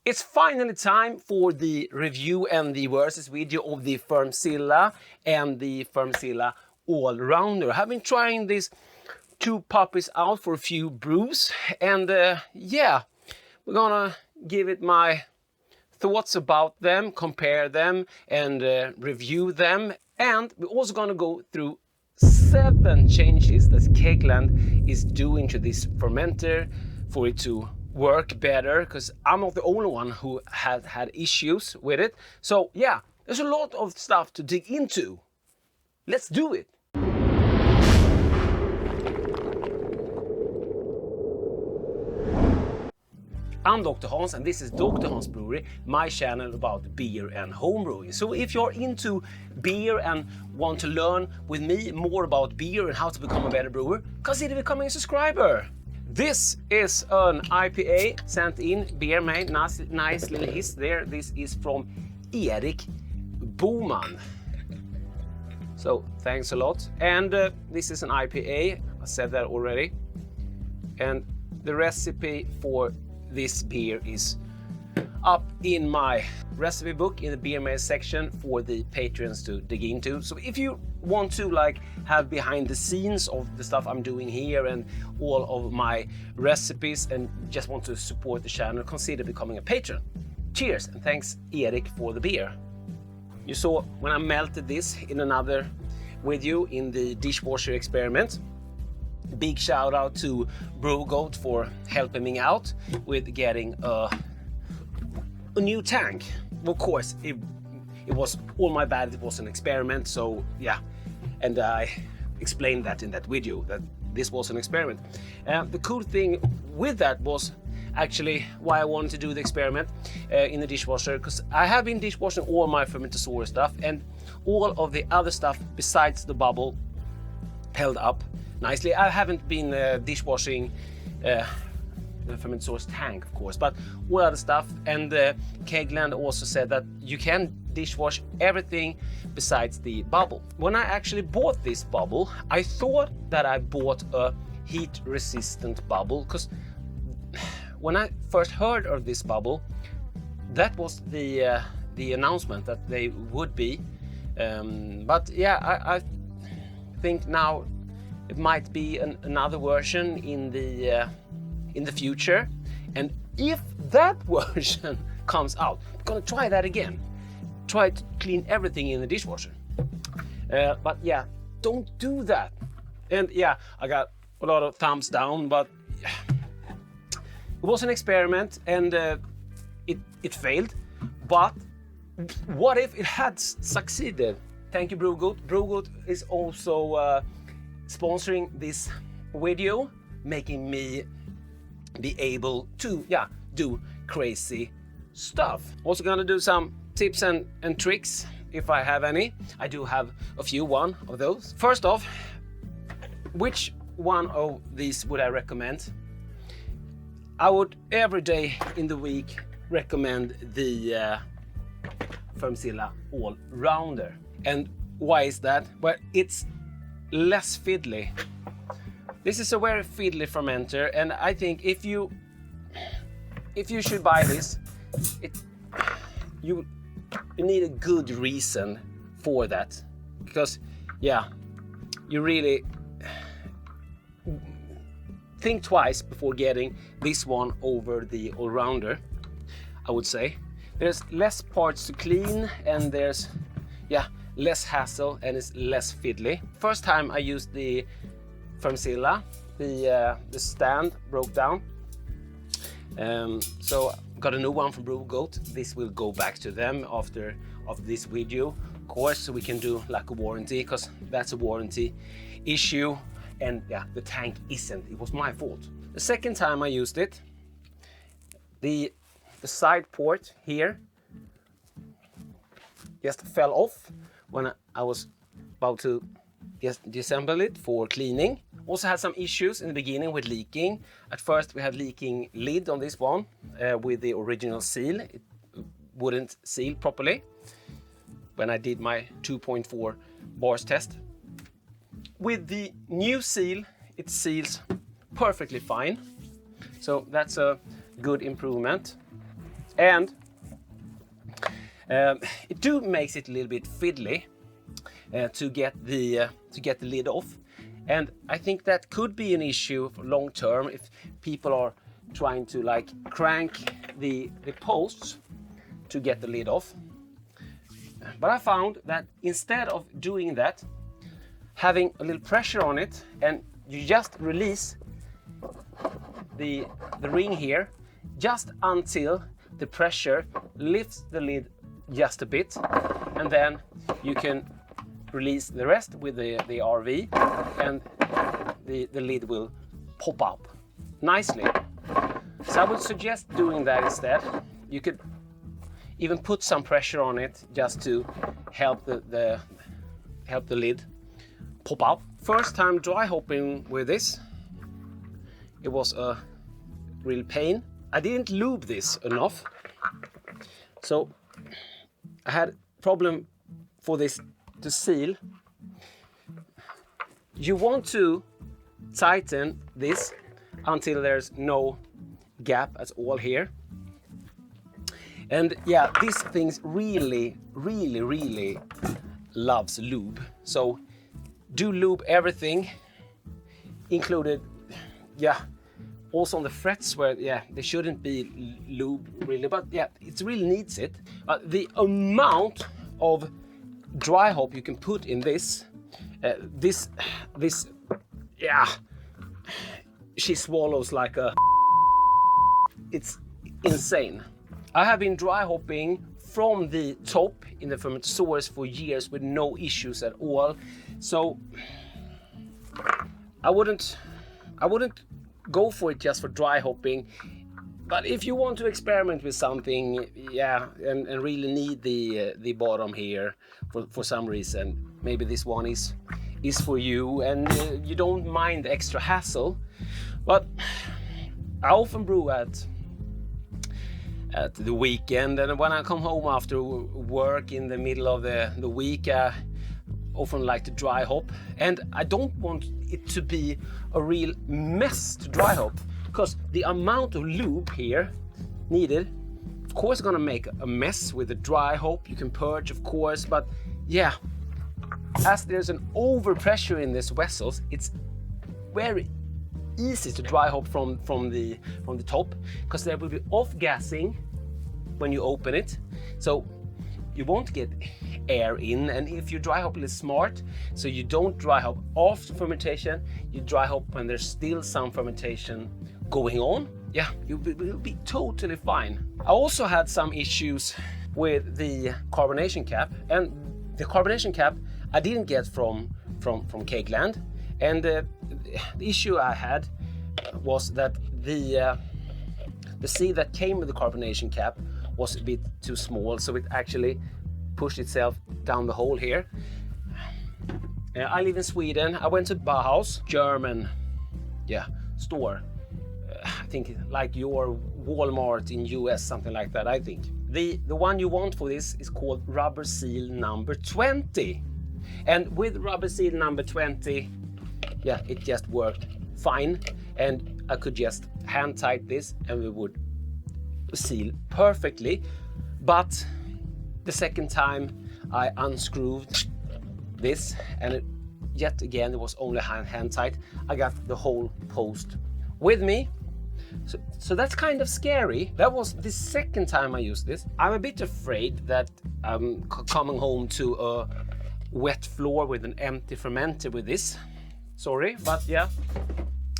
It's finally time for the review and the versus video of the Fermzilla and the Fermzilla All-Rounder. I've been trying these two puppies out for a few brews, and yeah, we're gonna give it my thoughts about them, compare them, and review them. And we're also gonna go through 7 changes that KegLand is doing to this fermenter for it to work better, because I'm not the only one who has had issues with it. So yeah, there's a lot of stuff to dig into. Let's do it. I'm DrHans and this is DrHans Brewery, my channel about beer and homebrewing. So if you're into beer and want to learn with me more about beer and how to become a better brewer, consider becoming a subscriber. This is an IPA sent in, beer made, nice little hiss there. This is from Erik Boman. So thanks a lot. And this is an IPA, I said that already. And the recipe for this beer is up in my recipe book in the beer made section for the patrons to dig into. So if you want to have behind the scenes of the stuff I'm doing here and all of my recipes and just want to support the channel, consider becoming a patron. Cheers and thanks Erik for the beer. You saw when I melted this in another video in the dishwasher experiment. Big shout out to BrewGoat for helping me out with getting a new tank. Of course, it was all my bad, it was an experiment, so yeah. And I explained that in that video, that this was an experiment. The cool thing with that was actually why I wanted to do the experiment in the dishwasher, because I have been dishwashing all my Fermentasaurus stuff, and all of the other stuff besides the bubble held up nicely. I haven't been dishwashing the Fermentasaurus tank, of course, but all other stuff. And KegLand also said that you can dishwash everything besides the bubble. When I actually bought this bubble, I thought that I bought a heat-resistant bubble, because when I first heard of this bubble, that was the announcement that they would be. But yeah, I think now it might be another version in the future, and if that version comes out, I'm gonna try that again. Try to clean everything in the dishwasher. But yeah, don't do that. And yeah, I got a lot of thumbs down, but it was an experiment and it failed. But what if it had succeeded? Thank you, BrewGoat. BrewGoat is also sponsoring this video, making me be able to do crazy stuff. Also gonna do some tips and tricks if I have any. I do have a few, one of those. First off, which one of these would I recommend? I would every day in the week recommend the Fermzilla All-Rounder. And why is that? Well, it's less fiddly. This is a very fiddly fermenter, and I think if you should buy this, you need a good reason for that, because yeah, you really think twice before getting this one over the All-Rounder. I would say there's less parts to clean, and there's less hassle, and it's less fiddly. First time I used the Fermzilla, the stand broke down, so got a new one from BrewGoat. This will go back to them after this video, of course, so we can do like a warranty, because that's a warranty issue. And yeah, the tank isn't. It was my fault. The second time I used it, the side port here just fell off when I was about to disassemble it for cleaning. Also had some issues in the beginning with leaking. At first we had leaking lid on this one with the original seal. It wouldn't seal properly when I did my 2.4 bars test. With the new seal, it seals perfectly fine. So that's a good improvement. And it makes it a little bit fiddly to get the lid off, and I think that could be an issue for long term if people are trying to like crank the posts to get the lid off. But I found that instead of doing that, having a little pressure on it, and you just release the ring here just until the pressure lifts the lid just a bit, and then you can release the rest with the RV, and the lid will pop up nicely. So I would suggest doing that instead. You could even put some pressure on it just to help the lid pop up. First time dry hopping with this, it was a real pain. I didn't lube this enough, so I had a problem for this to seal. You want to tighten this until there's no gap at all here. And yeah, this thing really loves lube. So do lube everything, included, yeah, also on the frets where, yeah, there shouldn't be lube really, but yeah, it really needs it. The amount of dry hop you can put in this, yeah, she swallows like a, it's insane. I have been dry hopping from the top in the Fermentasaurus for years with no issues at all. So I wouldn't go for it just for dry hopping. But if you want to experiment with something, yeah, and really need the bottom here for some reason, maybe this one is for you, and you don't mind the extra hassle. But I often brew at the weekend, and when I come home after work in the middle of the week, I often like to dry hop, and I don't want it to be a real mess to dry hop, because the amount of lube here needed, of course, is gonna make a mess with the dry hop. You can purge, of course, but yeah, as there's an overpressure in these vessels, it's very easy to dry hop from the top, because there will be off gassing when you open it, so you won't get air in. And if you dry hop, it's smart, so you don't dry hop after fermentation, you dry hop when there's still some fermentation going on. Yeah, you'll be totally fine. I also had some issues with the carbonation cap, and the carbonation cap I didn't get from KegLand, and the issue I had was that the seal that came with the carbonation cap was a bit too small, so it actually pushed itself down the hole here. I live in Sweden. I went to Bauhaus, German, yeah, store. I think like your Walmart in US, something like that, I think. The one you want for this is called rubber seal number 20. And with rubber seal number 20, yeah, it just worked fine. And I could just hand tight this and it would seal perfectly. But the second time I unscrewed this, and yet again it was only hand tight, I got the whole post with me. So that's kind of scary. That was the second time I used this. I'm a bit afraid that I'm coming home to a wet floor with an empty fermenter with this. Sorry, but yeah,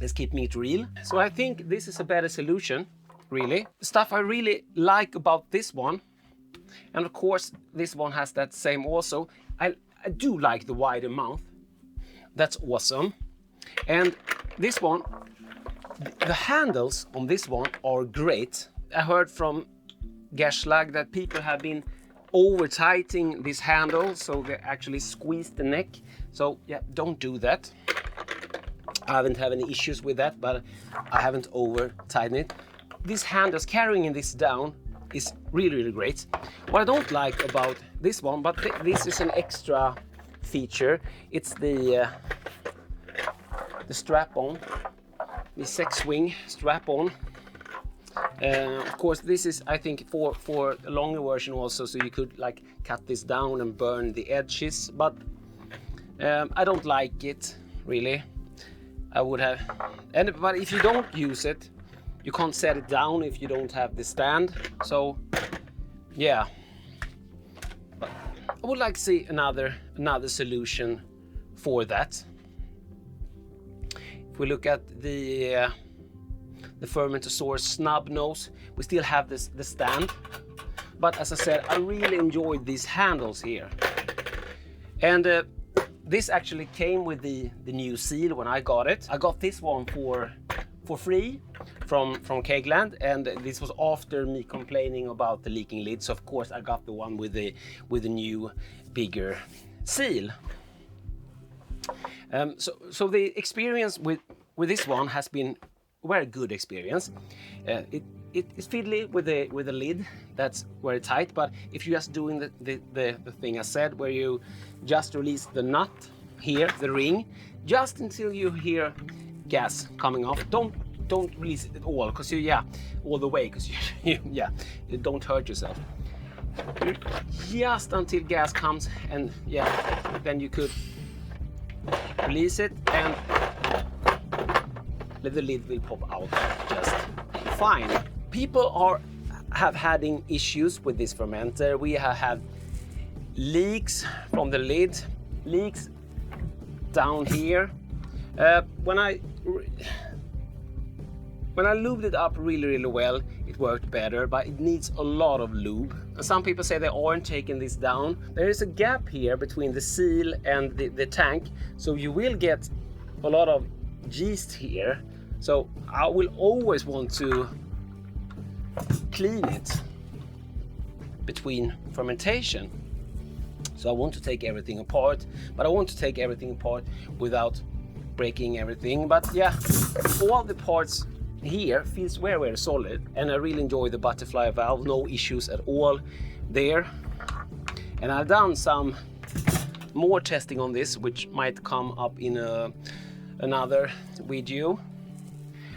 let's keep meat real. So I think this is a better solution, really. The stuff I really like about this one, and of course this one has that same also, I do like the wider mouth. That's awesome. And this one, the handles on this one are great. I heard from Gash Slug that people have been over tightening this handle, so they actually squeeze the neck. So yeah, don't do that. I haven't had any issues with that, but I haven't over tightened it. This handles, carrying this down, is really great. What I don't like about this one, but this is an extra feature, it's the strap-on, the 6-swing strap-on. Of course, this is, I think, for a longer version also, so you could like cut this down and burn the edges, but I don't like it really. I would have, but if you don't use it, you can't set it down if you don't have the stand. So yeah, but I would like to see another solution for that. If we look at the Fermentasaurus Snub nose, we still have the stand, but as I said, I really enjoyed these handles here. And this actually came with the new seal when I got it. I got this one for free from KegLand, and this was after me complaining about the leaking lid. So of course I got the one with the new Bigger seal. So the experience with this one has been a very good experience. It's fiddly with the lid, that's very tight, but if you're just doing the thing I said, where you just release the nut here, the ring, just until you hear gas coming off, don't release it at all, because all the way, because you don't hurt yourself. Just until gas comes, and then you could release it, and the lid will pop out just fine. People have having issues with this fermenter. We have had leaks from the lid, leaks down here. When I lubed it up really well, it worked better, but it needs a lot of lube. And some people say they aren't taking this down. There is a gap here between the seal and the tank, so you will get a lot of yeast here. So I will always want to clean it between fermentation. So I want to take everything apart, but I want to take everything apart without breaking everything. But yeah, all the parts here feels very solid, and I really enjoy the butterfly valve, no issues at all there. And I've done some more testing on this, which might come up in another video.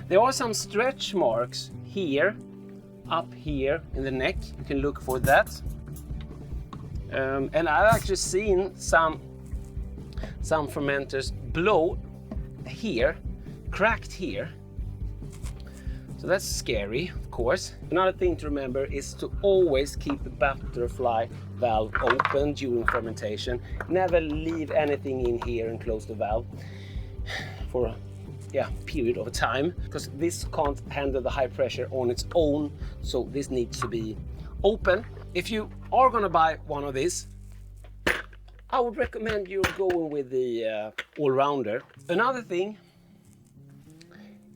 There are some stretch marks here, up here in the neck. You can look for that. And I've actually seen some fermenters blow here, cracked here. So that's scary, of course. Another thing to remember is to always keep the butterfly valve open during fermentation. Never leave anything in here and close the valve for a period of time, because this can't handle the high pressure on its own, so this needs to be open. If you are gonna buy one of these, I would recommend you going with the all-rounder. Another thing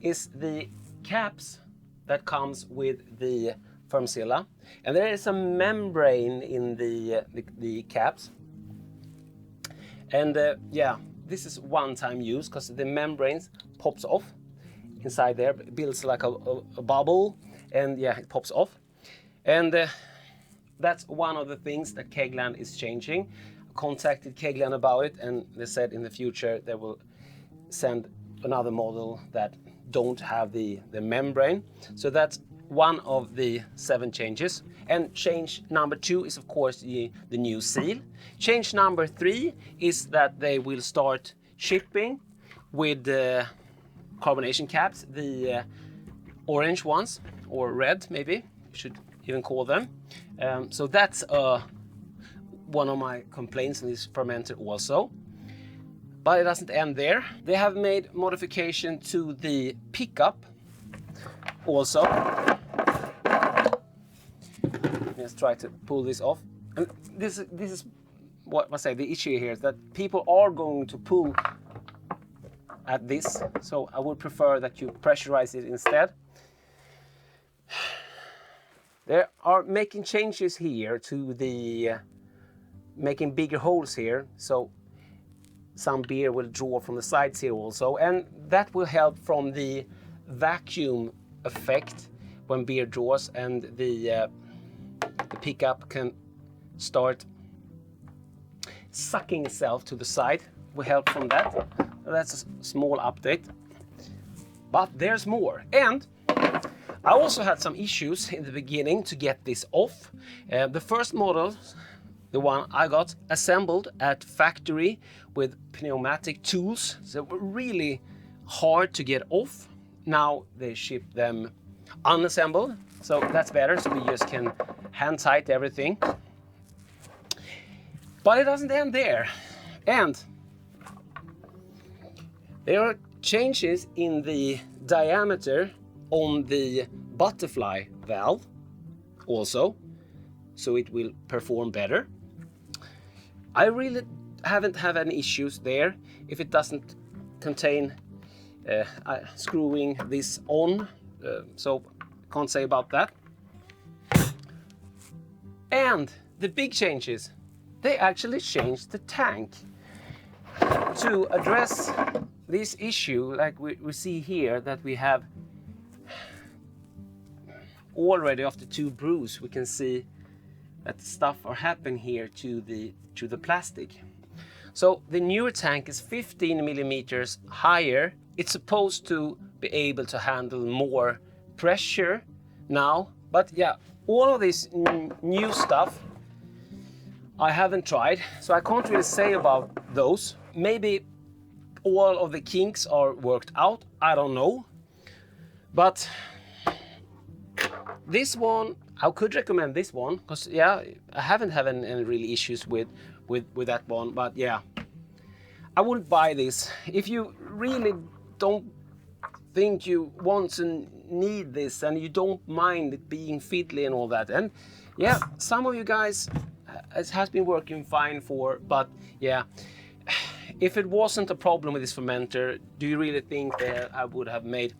is the caps that comes with the FirmScylla, and there is a membrane in the caps, and this is one-time use, because the membranes pops off inside there, builds like a bubble, and it pops off. And that's one of the things that KegLand is changing. I contacted KegLand about it, and they said in the future they will send another model that don't have the membrane. So that's one of the 7 changes. And change number 2 is of course the new seal. Change number 3 is that they will start shipping with carbonation caps, the orange ones, or red maybe, you should even call them. So that's one of my complaints in this fermenter also. But it doesn't end there. They have made modification to the pickup also. Let's try to pull this off. And this is what I say, the issue here is that people are going to pull at this, so I would prefer that you pressurize it instead. They are making changes here to the making bigger holes here, so some beer will draw from the sides here also, and that will help from the vacuum effect when beer draws, and the pickup can start sucking itself to the side. Will help from that. That's a small update, but there's more. And I also had some issues in the beginning to get this off. The first model, the one I got assembled at factory with pneumatic tools, so were really hard to get off. Now they ship them unassembled, so that's better, so we just can hand tight everything. But it doesn't end there, and there are changes in the diameter on the butterfly valve also, so it will perform better. I really haven't had any issues there if it doesn't contain screwing this on, so can't say about that. And the big changes, they actually changed the tank to address this issue, like we see here, that we have already after 2 brews. We can see that stuff are happening here to the plastic. So the newer tank is 15 millimeters higher. It's supposed to be able to handle more pressure now, but yeah, all of this new stuff I haven't tried, so I can't really say about those. Maybe all of the kinks are worked out, I don't know. But this one, I could recommend this one, because yeah, I haven't had any really issues with that one. But yeah, I wouldn't buy this. If you really don't think you want to need this and you don't mind it being fiddly and all that, and yeah, some of you guys it has been working fine for, but yeah, if it wasn't a problem with this fermenter, do you really think that I would have made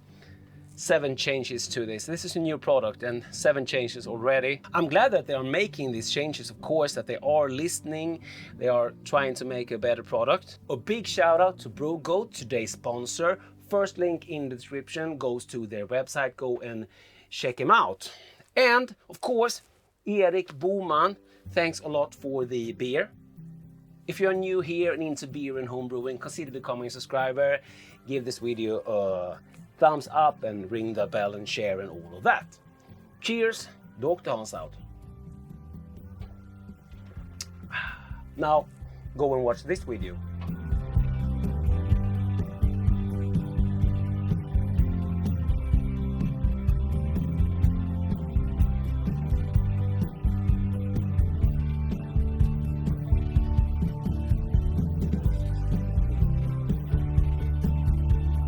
7 changes to this? This is a new product and 7 changes already. I'm glad that they are making these changes, of course, that they are listening, they are trying to make a better product. A big shout out to BrewGoat, today's sponsor. First link in the description goes to their website, go and check them out. And of course, Erik Boman, thanks a lot for the beer. If you're new here and into beer and homebrewing, consider becoming a subscriber, give this video a thumbs up and ring the bell and share and all of that. Cheers, DrHans out. Now go and watch this video.